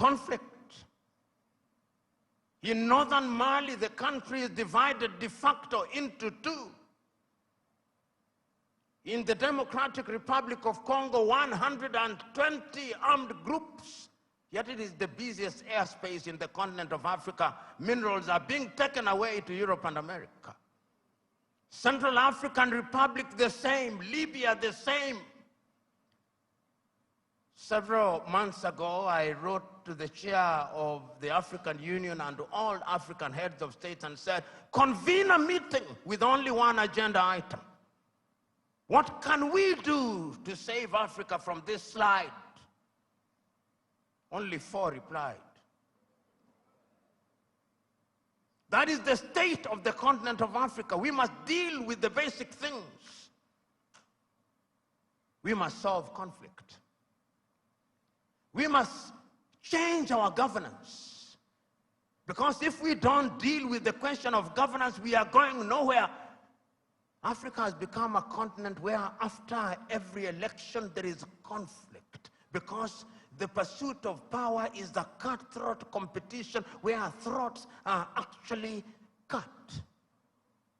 conflict. In northern Mali, the country is divided de facto into two. In the Democratic Republic of Congo, 120 armed groups, yet it is the busiest airspace in the continent of Africa. Minerals are being taken away to Europe and America. Central African Republic, the same. Libya, the same. Several months ago, I wrote to the chair of the African Union and to all African heads of state and said, convene a meeting with only one agenda item. What can we do to save Africa from this slide? Only 4 replied. That is the state of the continent of Africa. We must deal with the basic things. We must solve conflict. We must change our governance. Because if we don't deal with the question of governance, we are going nowhere. Africa has become a continent where after every election there is conflict, because the pursuit of power is a cutthroat competition where throats are actually cut.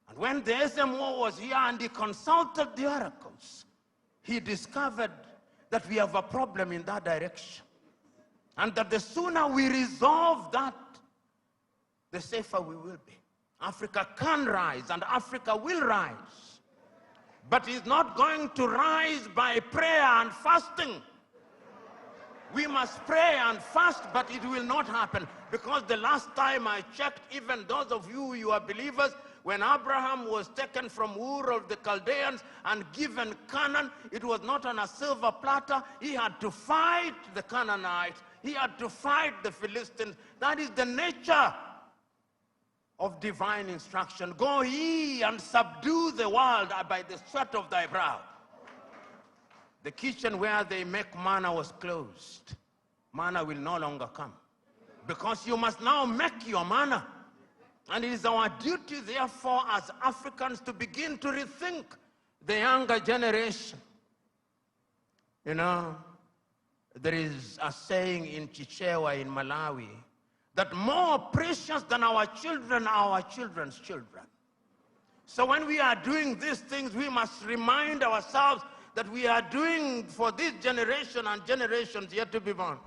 And when the SMO was here and he consulted the oracles, he discovered that we have a problem in that direction. And that the sooner we resolve that, the safer we will be. Africa can rise and Africa will rise. But it's not going to rise by prayer and fasting. We must pray and fast, but it will not happen. Because the last time I checked, even those of you are believers, when Abraham was taken from Ur of the Chaldeans and given Canaan, it was not on a silver platter. He had to fight the Canaanites. He had to fight the Philistines. That is the nature of divine instruction. Go ye and subdue the world by the sweat of thy brow. The kitchen where they make manna was closed. Manna will no longer come. Because you must now make your manna. And it is our duty, therefore, as Africans to begin to rethink the younger generation. You know, there is a saying in Chichewa in Malawi that more precious than our children are our children's children. So when we are doing these things, we must remind ourselves that we are doing for this generation and generations yet to be born.